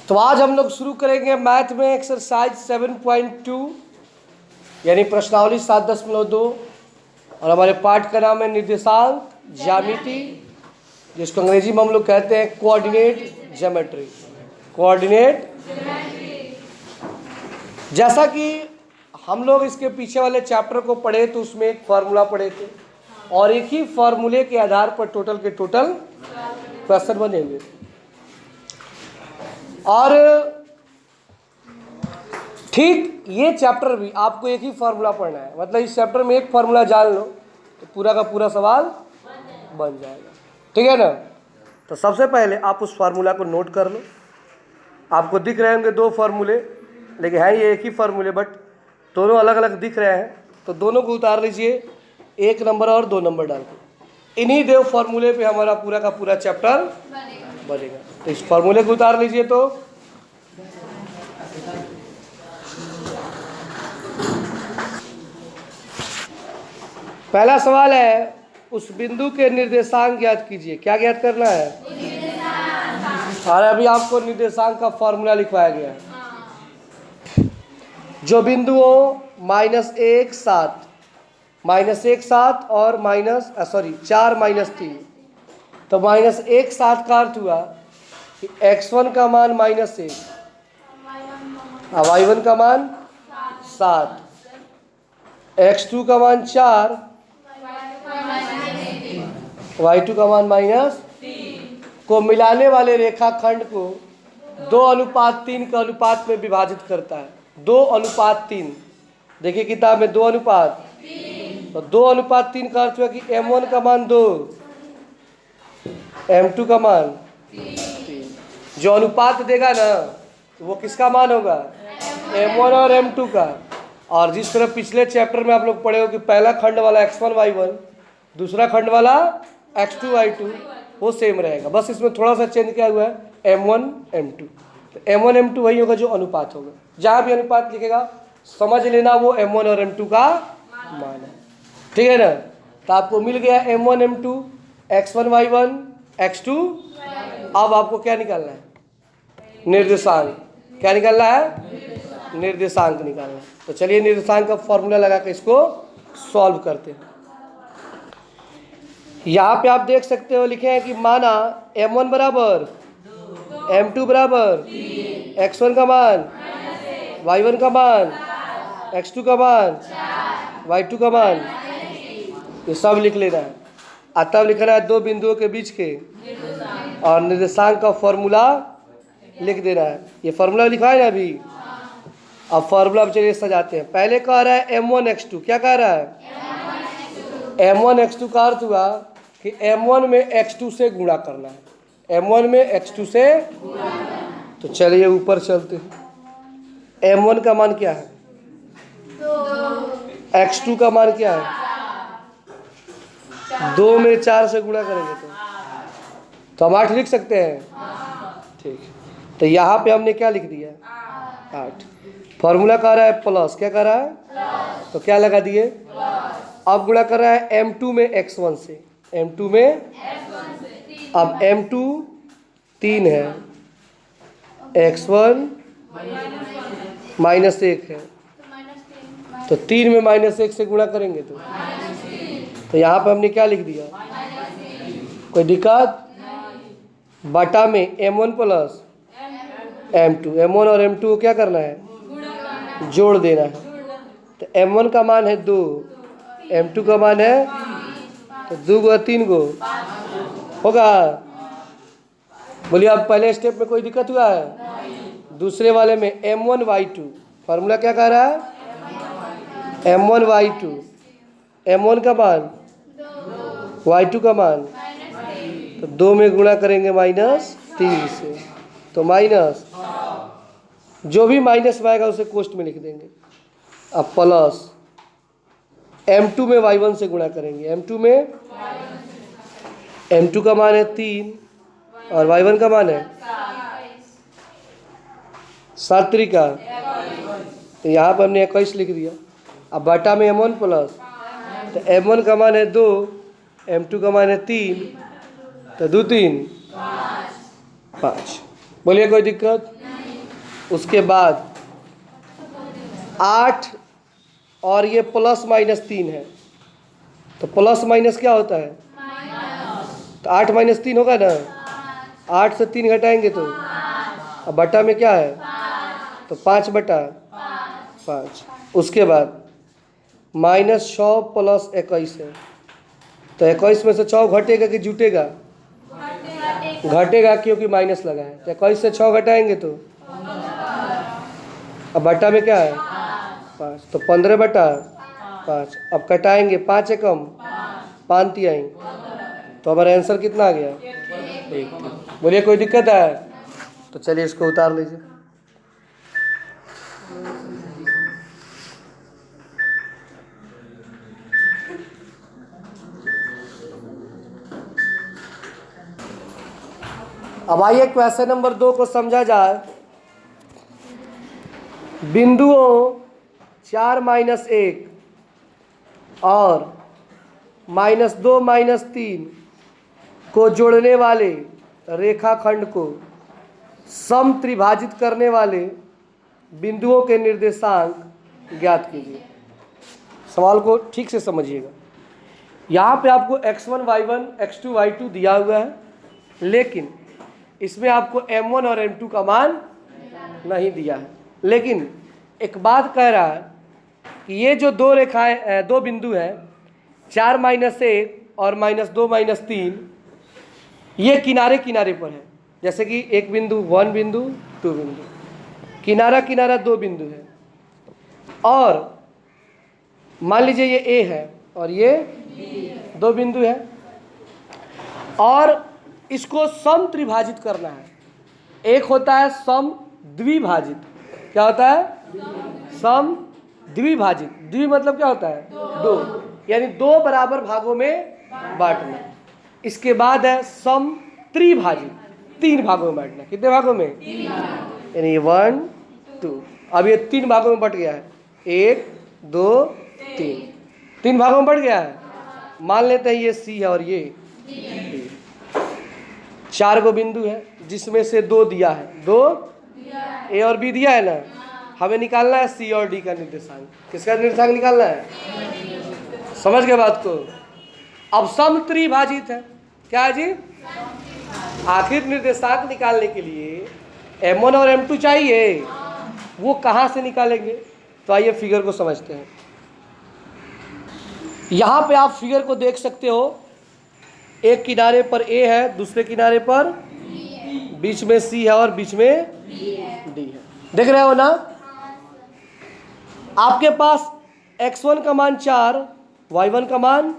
तो आज हम लोग शुरू करेंगे मैथ में एक्सरसाइज 7.2 यानी प्रश्नावली 7.2 और हमारे पाठ का नाम है निर्देशांक ज्यामिति, जिसको अंग्रेजी में हम लोग कहते हैं कोऑर्डिनेट ज्योमेट्री। कोऑर्डिनेट जैसा कि हम लोग इसके पीछे वाले चैप्टर को पढ़े तो उसमें एक फार्मूला पढ़े थे और एक ही फार्मूले के आधार पर टोटल के टोटल क्वेश्चन बने हुए थे। और ठीक ये चैप्टर भी आपको एक ही फार्मूला पढ़ना है, मतलब इस चैप्टर में एक फार्मूला जान लो तो पूरा का पूरा सवाल बन जाएगा। ठीक है ना। तो सबसे पहले आप उस फार्मूला को नोट कर लो। आपको दिख रहे होंगे दो फार्मूले, लेकिन है ये एक ही फार्मूले, बट दोनों अलग अलग दिख रहे हैं। तो दोनों को उतार लीजिए, 1 नंबर और 2 नंबर डाल के। इन्हीं दो फार्मूले पे हमारा पूरा का पूरा चैप्टर बनेगा। तो इस फार्मूले को उतार लीजिए। तो पहला सवाल है, उस बिंदु के निर्देशांक ज्ञात कीजिए। क्या ज्ञात करना है? और अभी आपको निर्देशांक का फॉर्मूला लिखवाया गया है। जो बिंदुओं -1 7 और -4 -3, तो -1 7 का अर्थ हुआ कि x1 का मान -1, y1 का मान 7, x2 का मान 4, y2 का मान -3 को मिलाने वाले रेखाखंड को 2:3 के अनुपात में विभाजित करता है। 2:3, देखिए किताब में 2:3, तो 2:3 का अर्थ हुआ कि m1 का मान 2, m2 का मान 3। जो अनुपात देगा ना तो वो किसका मान होगा? m1 और m2 का। और जिस तरह पिछले चैप्टर में आप लोग पढ़े हो कि पहला खंड वाला x1 y1, दूसरा खंड वाला x2 y2, वो सेम रहेगा। बस इसमें थोड़ा सा चेंज किया हुआ है m1 m2। तो m1 m2 वही होगा जो अनुपात होगा। जहाँ भी अनुपात लिखेगा समझ लेना वो m1 और m2 का मान है। ठीक है ना। तो आपको मिल गया m1 m2, x1 y1, x2। अब आपको क्या निकालना है? निर्देशांक। क्या निकालना है? निर्देशांक निकालना है। तो चलिए निर्देशांक का फॉर्मूला लगा के इसको सॉल्व करते हैं। यहाँ पे आप देख सकते हो लिखे हैं कि माना m1 बराबर m2 बराबर x1 का मान, y1 का मान, x2 का मान, y2 का मान, ये सब लिख लेना है। तब लिखना है दो बिंदुओं के बीच के और निर्देशांक का फॉर्मूला लिख देना है। ये फॉर्मूला लिखा है ना अभी। अब फॉर्मूला अब चलिए सजाते हैं। पहले कह रहा है m1 x2। क्या कह रहा है? m1 x2 का अर्थ हुआ कि m1 में x2 से गुणा करना है। m1 में x2 से, तो चलिए ऊपर चलते हैं। m1 का मान क्या है? 2। x2 का मान क्या है? 2 में 4 से गुणा करेंगे तो हम 8 लिख सकते हैं। ठीक। तो यहाँ पे हमने क्या लिख दिया? 8। फॉर्मूला कह रहा है प्लस। क्या कह रहा है? तो क्या लगा दिए? अब गुणा कर रहा है m2 में x1 से। m2 में, अब m2 3 है, x1 -1 है, तो 3 में -1 से गुणा करेंगे तो यहाँ पे हमने क्या लिख दिया? कोई दिक्कत? बटा में m1 प्लस m2। m1 और m2 को क्या करना है? जोड़ देना है। तो m1 का मान है 2, m2 का मान है, तो 2 × 3 होगा। बोलिए अब पहले स्टेप में कोई दिक्कत हुआ है? दूसरे वाले में m1 y2। फार्मूला क्या कह रहा है? m1 y2। m1 का मान, y2 का मान, तो 2 में गुणा करेंगे -3 से, तो माइनस, जो भी माइनस में आएगा उसे कोष्ट में लिख देंगे। अब प्लस m2 में y1 से गुणा करेंगे। m2 में, m2 का मान है 3 और y1 का मान है 7 का, तो यहाँ पर हमने 21 लिख दिया। अब बटा में m1 प्लस, तो m1 का मान है 2, m2 का मान है 3, तो 2 3 5। बोलिए कोई दिक्कत? उसके बाद 8 और ये प्लस माइनस 3 है, तो प्लस माइनस क्या होता है? तो 8 माइनस 3 होगा ना, 8 से 3 घटाएंगे तो अब बटा में क्या है? तो 5 बटा 5। उसके बाद -6 प्लस 21 है, तो 21 में से 6 घटेगा कि जुटेगा? घटेगा, क्योंकि माइनस लगा है। तो 21 से 6 घटाएंगे तो अब बटा में क्या है? 5, तो 15 बटा 5। अब कटाएंगे, 5 एकम 5 तिहाई, तो हमारा आंसर कितना आ गया? 1। बोलिए कोई दिक्कत है? तो चलिए इसको उतार लीजिए। अब आइए क्वेश्चन नंबर 2 को समझा जाए। बिंदुओं 4 माइनस 1 और -2 माइनस 3 को जोड़ने वाले रेखाखंड को सम त्रिभाजित करने वाले बिंदुओं के निर्देशांक ज्ञात कीजिए। सवाल को ठीक से समझिएगा। यहाँ पे आपको x1 y1 x2 y2 दिया हुआ है, लेकिन इसमें आपको m1 और m2 का मान नहीं दिया है। लेकिन एक बात कह रहा है कि ये जो दो रेखाएं, दो बिंदु हैं 4 माइनस 1 और -2 माइनस 3, ये किनारे किनारे पर है। जैसे कि एक बिंदु 1 बिंदु 2 बिंदु, किनारा किनारा 2 बिंदु है, और मान लीजिए ये ए है और ये 2 बिंदु है, और इसको सम त्रिभाजित करना है। एक होता है सम द्विभाजित। क्या होता है? सम द्विभाजित। द्वि मतलब क्या होता है? 2, यानी 2 बराबर भागों में बांटना। इसके बाद है सम त्रिभाजित, 3 भागों में बांटना। कितने भागों में? यानी 1 2। अब ये 3 भागों में बट गया है, 1 2 3, 3 भागों में बढ़ गया है। मान लेते हैं ये सी है और ये डी। 4 गो बिंदु है जिसमें से 2 दिया है, 2 ए और बी दिया है ना। हमें निकालना है सी और डी का निर्देशांक। किसका निर्देशांक निकालना है? समझ गए बात को? अब सम त्रिभाजित है। क्या है जी? आखिर निर्देशांक निकालने के लिए m1 और m2 चाहिए, वो कहाँ से निकालेंगे? तो आइए फिगर को समझते हैं। यहाँ पे आप फिगर को देख सकते हो, एक किनारे पर A है, दूसरे किनारे पर बीच में C है और बीच में D है। देख रहे हो ना? आपके पास x1 का मान 4, y1 का मान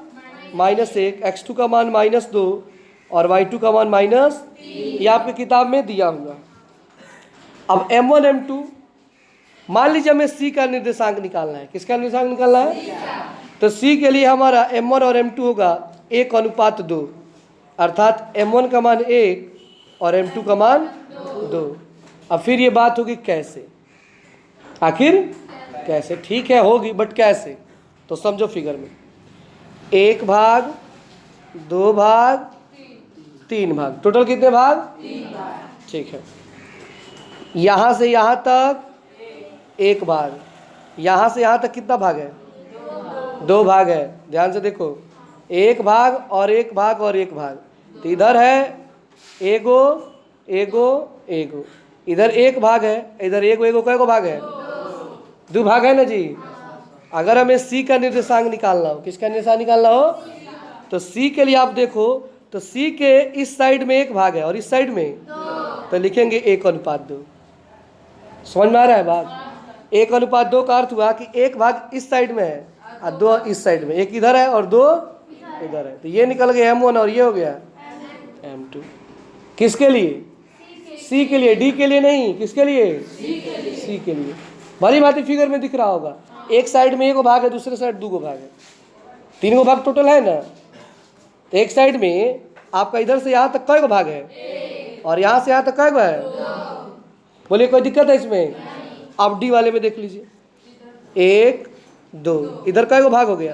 -1, x2 का मान -2 और y2 का मान -, ये आपकी किताब में दिया हुआ। अब m1 m2, मान लीजिए हमें C का निर्देशांक निकालना है। किसका निर्देशांक निकालना है? तो C के लिए हमारा m1 और m2 होगा 1:2, अर्थात m1 का मान 1 और m2 का मान 2। अब फिर ये बात होगी कैसे? आखिर कैसे? ठीक है होगी, बट कैसे? तो समझो फिगर में 1 भाग 2 भाग 3 भाग, टोटल कितने भाग? 3 भाग। ठीक है, यहाँ से यहाँ तक 1 भाग, यहाँ से यहाँ तक कितना भाग है? 2 भाग है। ध्यान से देखो, 1 भाग और 1 भाग और 1 भाग, तो इधर है एगो एगो एगो, इधर 1 भाग है, इधर एगो एगो, कई गो भाग है? 2 भाग है ना जी। अगर हमें C का निर्देशांक निकालना हो, किसका निर्देशांक निकालना हो? तो C के लिए आप देखो, तो C के इस साइड में 1 भाग है और इस साइड में, तो लिखेंगे 1:2। समझ में आ रहा है बात? 1:2 का अर्थ हुआ कि 1 भाग इस साइड में है और 2 इस साइड में, 1 इधर है और 2 इधर है, तो ये निकल गया m1 और ये हो गया m2। किसके लिए? C के लिए, D के लिए नहीं। किसके लिए? C के लिए। भली भांति फिगर में दिख रहा होगा, एक साइड में 1 भाग है, दूसरे साइड 2 भाग है, 3 भाग टोटल है ना। तो एक साइड में आपका इधर से यहाँ तक कई भाग है और यहाँ से यहाँ तक कई है? बोलिए कोई दिक्कत है इसमें? आप डी वाले में देख लीजिए, 1 2, इधर कई भाग हो गया?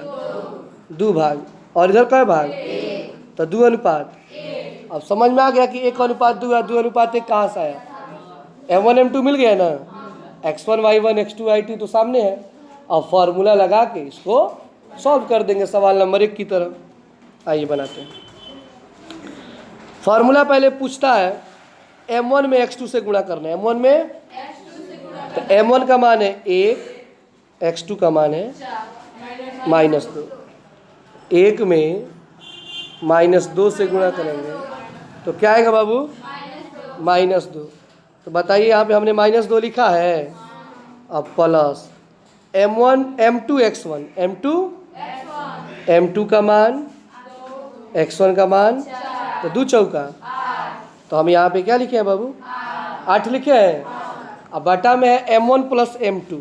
2 भाग, और इधर कई भाग? तो 2 अनुपात। अब समझ में आ गया कि 1:2 या 2:1 कहाँ से आया? M1 M2 मिल गया ना, x1 y1 x2 y2 तो सामने है। अब फॉर्मूला लगा के इसको सॉल्व कर देंगे सवाल नंबर 1 की तरह। आइए बनाते हैं। फॉर्मूला पहले पूछता है M1 में x2 से गुणा करना है। M1 में तो M1 का मान है 1, x2 का मान है -2। 1 में -2 से गुणा करेंगे तो क्या आएगा बाबू? -2। तो बताइए यहाँ पे हमने -2 लिखा है। अब plus M1 M2 x1 M2 M2 का मान x1 का मान तो 2 चौका, तो हम यहाँ पे क्या लिखे हैं बाबू? 8 लिखे हैं। अब बटा में है M1 plus M2,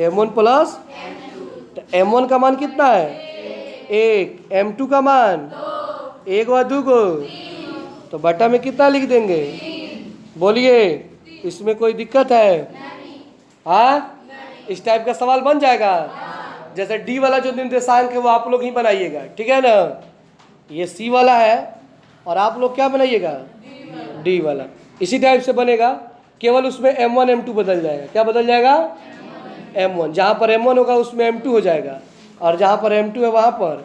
M1 plus तो M1 का मान कितना है? 1, M2 का मान 1 व 2 को, तो बटा में कितना लिख देंगे? बोलिए, इसमें कोई दिक्कत है? हाँ, इस टाइप का सवाल बन जाएगा। जैसे डी वाला जो निर्देशांक है वो आप लोग ही बनाइएगा, ठीक है ना? ये सी वाला है और आप लोग क्या बनाइएगा? डी वाला। इसी टाइप से बनेगा, केवल उसमें M1 M2 बदल जाएगा। क्या बदल जाएगा? M1। जहाँ पर M1 होगा उसमें M2 हो जाएगा, और जहाँ पर M2 है वहाँ पर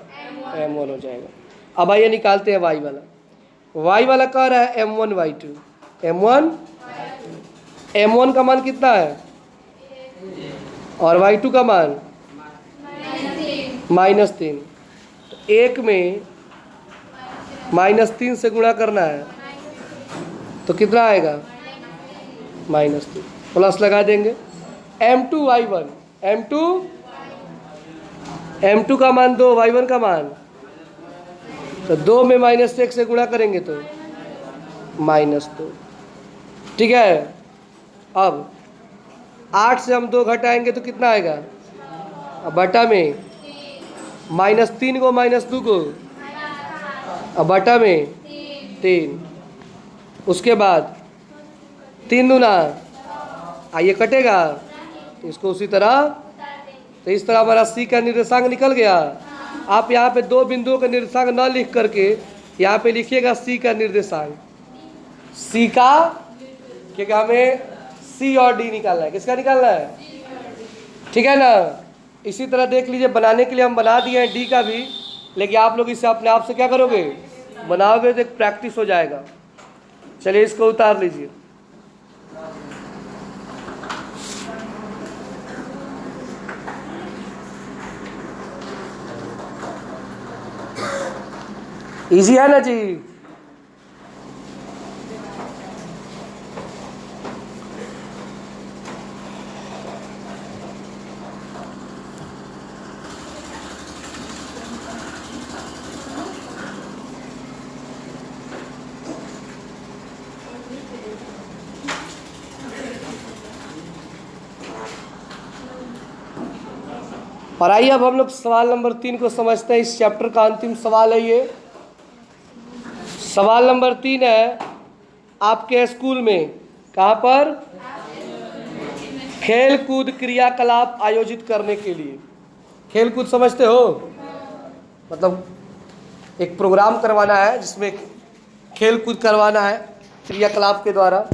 M1 हो जाएगा। अब आइए निकालते हैं y वाला। y वाला कह रहा है M1 y2। M1 का मान कितना है और y2 का मान -3। तो 1 में -3 से गुणा करना है तो कितना आएगा? -3। प्लस लगा देंगे M2 y1, M2 का मान 2, y1 का मान तो 2 में -1 से गुणा करेंगे तो -2, ठीक है। अब 8 से हम 2 घटाएंगे तो कितना आएगा? अब बटा में -3 को -2 को, अब बटा में 3, उसके बाद 3 दूना, आइए कटेगा इसको उसी तरह। तो इस तरह हमारा सी का निर्देशांक निकल गया। आप यहाँ पे 2 बिंदुओं का निर्देशांक न लिख करके यहाँ पे लिखिएगा सी का निर्देशांक, सी का, क्योंकि हमें सी और डी निकालना है। किसका निकालना है? ठीक है ना? इसी तरह देख लीजिए, बनाने के लिए हम बना दिए हैं डी का भी, लेकिन आप लोग इसे अपने आप से क्या करोगे? बनाओगे तो एक प्रैक्टिस हो जाएगा। चलिए इसको उतार लीजिए। इजी है ना जी? और आइए अब हम लोग सवाल नंबर 3 को समझते हैं। इस चैप्टर का अंतिम सवाल है ये। सवाल नंबर 3 है, आपके स्कूल में कहाँ पर खेल कूद क्रियाकलाप आयोजित करने के लिए, खेल कूद समझते हो? मतलब एक प्रोग्राम करवाना है जिसमें खेल कूद करवाना है क्रियाकलाप के द्वारा।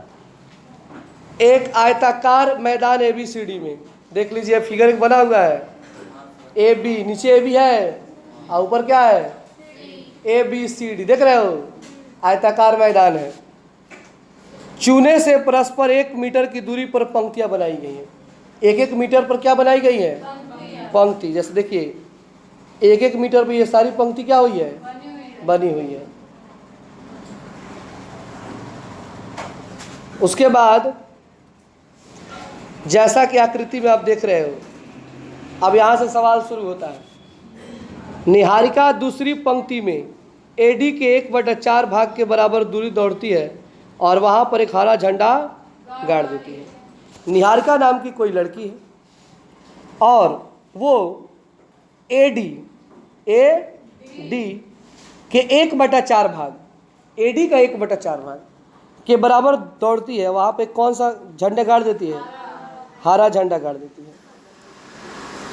एक आयताकार मैदान ABCD में, देख लीजिए फिगर बना हुआ है, AB, नीचे AB है और ऊपर क्या है? ABCD, देख रहे हो? आयताकार मैदान है। चूने से परस्पर 1 मीटर की दूरी पर पंक्तियां बनाई गई हैं। 1-1 मीटर पर क्या बनाई गई है? पंक्ति। जैसे देखिए 1-1 मीटर पर ये सारी पंक्ति क्या हुई है? बनी हुई है। उसके बाद जैसा कि आकृति में आप देख रहे हो, अब यहाँ से सवाल शुरू होता है। निहारिका दूसरी पंक्ति में AD के 1/4 भाग के बराबर दूरी दौड़ती है और वहाँ पर एक हरा झंडा गाड़ देती है। निहारिका नाम की कोई लड़की है और वो AD के 1/4 भाग, AD का 1/4 भाग के बराबर दौड़ती है। वहाँ पे कौन सा झंडा गाड़ देती है? हरा झंडा गाड़ देती है।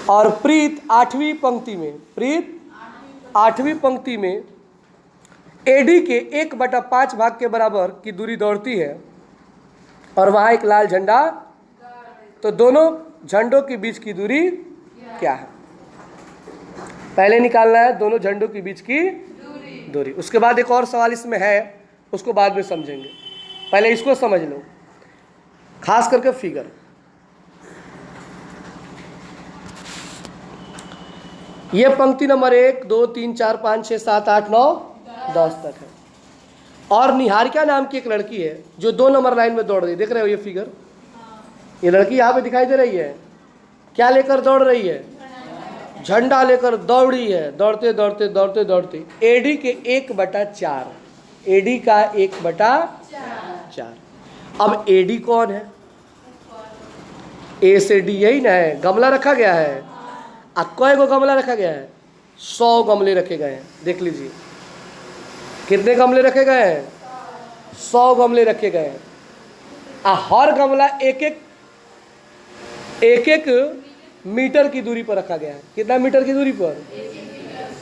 और प्रीत 8वीं पंक्ति में AD के 1/5 भाग के बराबर की दूरी दौड़ती है और वहाँ एक लाल झंडा, तो दोनों झंडों के बीच की दूरी क्या है? पहले निकालना है दोनों झंडों के बीच की दूरी। उसके बाद एक और सवाल इसमें है, उसको बाद में समझेंगे, पहले इसको समझ लो, खास करके फिगर। ये पंक्ति नंबर 1 2 3 4 5 6 7 8 9 10 तक है। और निहारिका नाम की एक लड़की है जो 2 नंबर लाइन में दौड़ रही है। देख रहे हो ये फिगर? ये लड़की यहाँ पे दिखाई दे रही है। क्या लेकर दौड़ रही है? झंडा लेकर दौड़ी है। दौड़ते दौड़ते दौड़ते दौड़ते एडी के 1/4, एडी का 1/4। अब एडी कौन है? ए से डी यही ना है, गमला रखा गया है। अब कई गो गमला रखा गया है? 100 गमले रखे गए हैं। देख लीजिए कितने गमले रखे गए हैं? 100 गमले रखे गए हैं। हर गमला एक एक मीटर की दूरी पर रखा गया है। कितना मीटर की दूरी पर?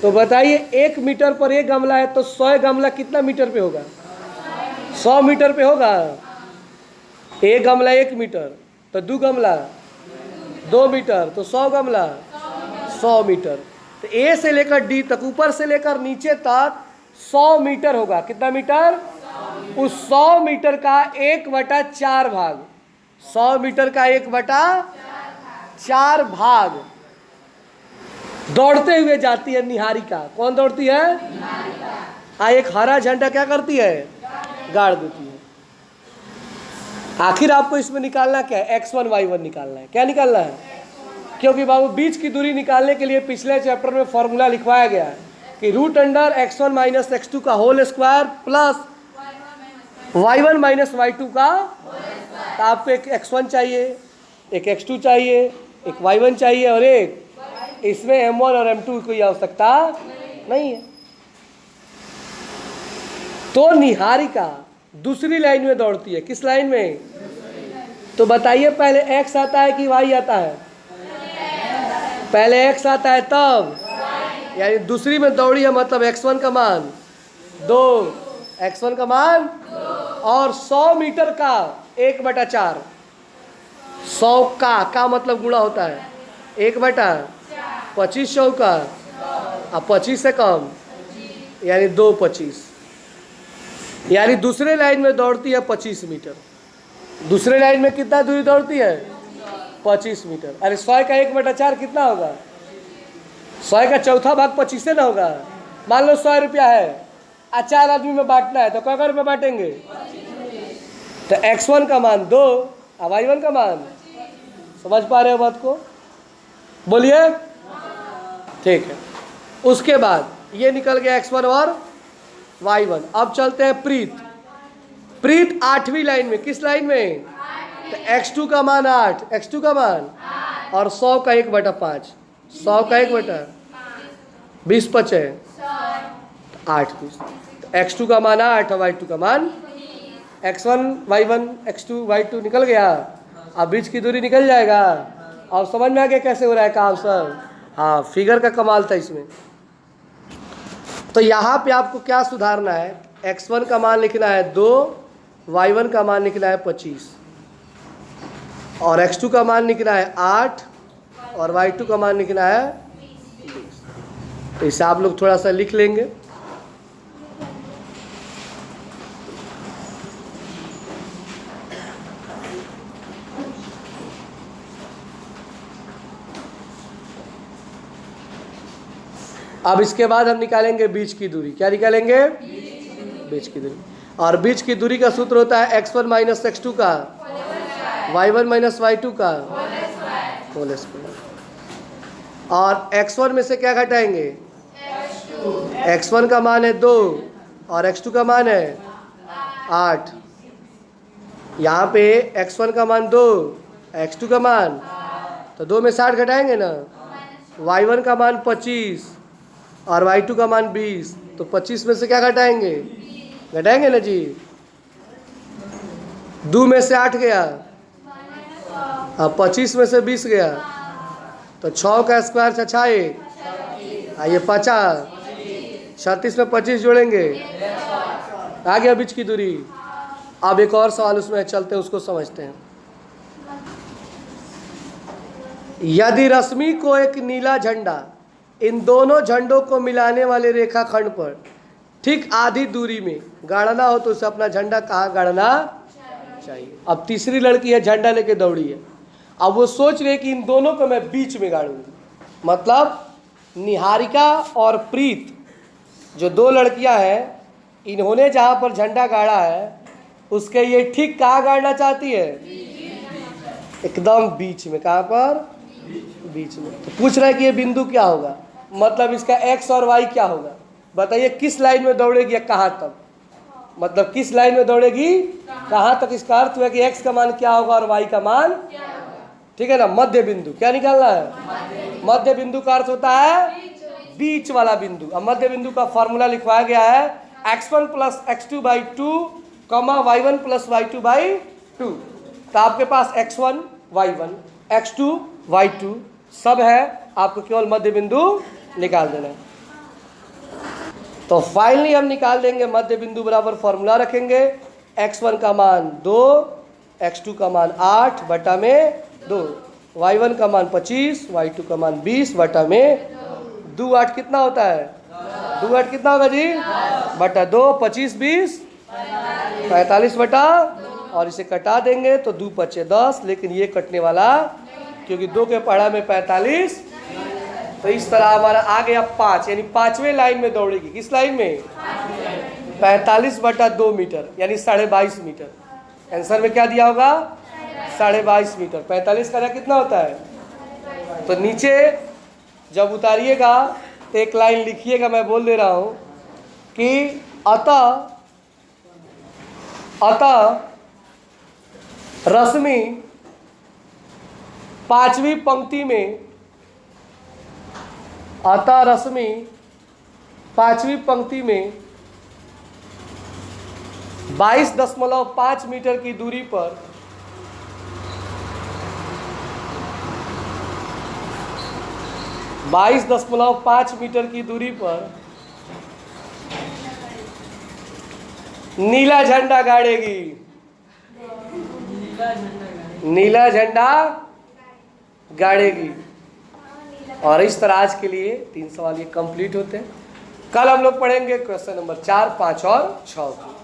तो बताइए 1 मीटर पर एक गमला है, तो 100 गमला कितना मीटर पे होगा? 100 मीटर पे होगा। एक गमला 1 मीटर, तो 2 गमला 2 मीटर, तो 100 गमला 100 मीटर। तो ए से लेकर डी तक, ऊपर से लेकर नीचे तक 100 मीटर होगा। कितना मीटर? उस 100 मीटर का 1/4 भाग, 100 मीटर का 1/4 भाग दौड़ते हुए जाती है निहारिका। कौन दौड़ती है? निहारिका। एक हरा झंडा क्या करती है? गाड़ देती है। आखिर आपको इसमें निकालना क्या है? x1 y1 निकालना है। क्या निकालना है? क्योंकि बाबू बीच की दूरी निकालने के लिए पिछले चैप्टर में फॉर्मूला लिखवाया गया है कि √(x1 - x2) का whole square plus y1 - y2 का। तो आपको एक x1 चाहिए, एक x2 चाहिए, एक y1 चाहिए और एक, इसमें m1 और m2 की आवश्यकता नहीं है। तो निहारिका दूसरी लाइन में दौड़ती है। किस लाइन में? तो बताइए पहले x आता है कि y आता है? पहले x आता है तब, यानी दूसरी में दौड़ी है, मतलब x1 का मान 2, x1 का मान, और 100 मीटर का 1/4। 100 का मतलब गुणा होता है 1/25 चौका, अब 25 से कम यानी 2 25, यानी दूसरे लाइन में दौड़ती है 25 मीटर। दूसरे लाइन में कितना दूरी दौड़ती है? 25 मीटर। अरे 100 का 1/4 कितना होगा? 100 का चौथा भाग 25 से ना होगा। मान लो 100 रुपया है, 4 आदमी में बांटना है, तो क्या रुपये बांटेंगे? तो x1 का मान 2 और y1 का मान, समझ पा रहे हो बात को? बोलिए। ठीक है। उसके बाद ये निकल गया x1 और y1। अब चलते हैं प्रीत। प्रीत 8वीं लाइन में। किस लाइन में? तो x2 का मान 8, x2 का मान, और 100 का 1/5, 100 का 1/20 बचे 8 20। तो x2 का मान 8 और y2 का मान, x1 y1 x2 y2 निकल गया। अब बीच की दूरी निकल जाएगा। और समझ में आ गया कैसे हो रहा है काम सर? हाँ, फिगर का कमाल था इसमें। तो यहाँ पे आपको क्या सुधारना है? x1 का मान लिखना है 2, y1 का मान लिखना है 25, और x2 का मान लिखना है 8 और y2 का मान लिखना है 20। तो इसे आप लोग थोड़ा सा लिख लेंगे। अब इसके बाद हम निकालेंगे बीच की दूरी। क्या निकालेंगे? बीच की दूरी। और बीच की दूरी का सूत्र होता है x1 - x2 का, y1 - y2 का होल स्क्वायर। और x1 में से क्या घटाएंगे? x1 का मान है 2 और x2 का मान है 8। यहाँ पे x1 का मान 2, x2 का मान, तो 2 में 60 घटाएंगे ना। y1 का मान 25 और y2 का मान 20, तो 25 में से क्या घटाएंगे? घटाएंगे ना जी। 2 में से 8 गया, अब 25 में से 20 गया, तो 6 का स्क्वायर 6 ये 50, 36 में 25 जोड़ेंगे, आ गया बीच की दूरी। अब एक और सवाल उसमें चलते हैं, उसको समझते हैं। यदि रश्मि को एक नीला झंडा इन दोनों झंडों को मिलाने वाले रेखाखंड पर ठीक आधी दूरी में गाड़ना हो तो उसे अपना झंडा कहाँ गाड़ना चाहिए। अब तीसरी लड़की है, झंडा लेके दौड़ी है। अब वो सोच रही है कि इन दोनों को मैं बीच में गाड़ूंगी। मतलब निहारिका और प्रीत जो दो लड़कियां हैं, इन्होंने जहाँ पर झंडा गाड़ा है उसके ये ठीक कहाँ गाड़ना चाहती है, एकदम बीच में। कहाँ पर, बीच में। तो पूछ रहा है कि ये बिंदु क्या होगा, मतलब इसका एक्स और वाई क्या होगा। बताइए किस लाइन में दौड़ेगी या कहाँ तक, मतलब किस लाइन में दौड़ेगी, कहाँ तक। इसका अर्थ हुआ कि एक्स का मान क्या होगा और वाई का मान, ठीक है ना। मध्य बिंदु क्या निकालना है, मध्य बिंदु का अर्थ होता है बीच वाला बिंदु। अब मध्य बिंदु का फॉर्मूला लिखवाया गया है x1 plus x2 by 2 comma y1 plus y2 by 2। तो आपके पास x1 y1 x2 y2 सब है, आपको केवल मध्य बिंदु निकाल देना है। तो फाइनली हम निकाल देंगे मध्य बिंदु बराबर फॉर्मूला रखेंगे x1 का मान 2, x2 का मान 8 बटा में 2, y1 का मान 25, y2 का मान 20 बटा में 2। 8 कितना होता है, 2 8 कितना होगा जी, बटा 2, 25 20 45 बटा, और इसे कटा देंगे तो 2 पचे 10, लेकिन ये कटने वाला क्योंकि 2 के पढ़ा में 45। तो इस तरह हमारा आ गया 5, यानी पांचवें लाइन में दौड़ेगी। किस लाइन में, 45 बटा 2 मीटर यानी 22.5 मीटर। आंसर में क्या दिया होगा, 22.5 मीटर। 45 का कितना होता है, तो नीचे जब उतारिएगा तो एक लाइन लिखिएगा, मैं बोल दे रहा हूं कि अतः रश्मि पांचवी पंक्ति में, अतः रश्मि पांचवी पंक्ति में 22.5 मीटर की दूरी पर मीटर की दूरी पर नीला झंडा गाड़ेगी। नीला झंडा गाड़ेगी। और इस तरह आज के लिए 3 सवाल ये कंप्लीट होते हैं। कल हम लोग पढ़ेंगे क्वेश्चन नंबर 4, 5 और 6 को।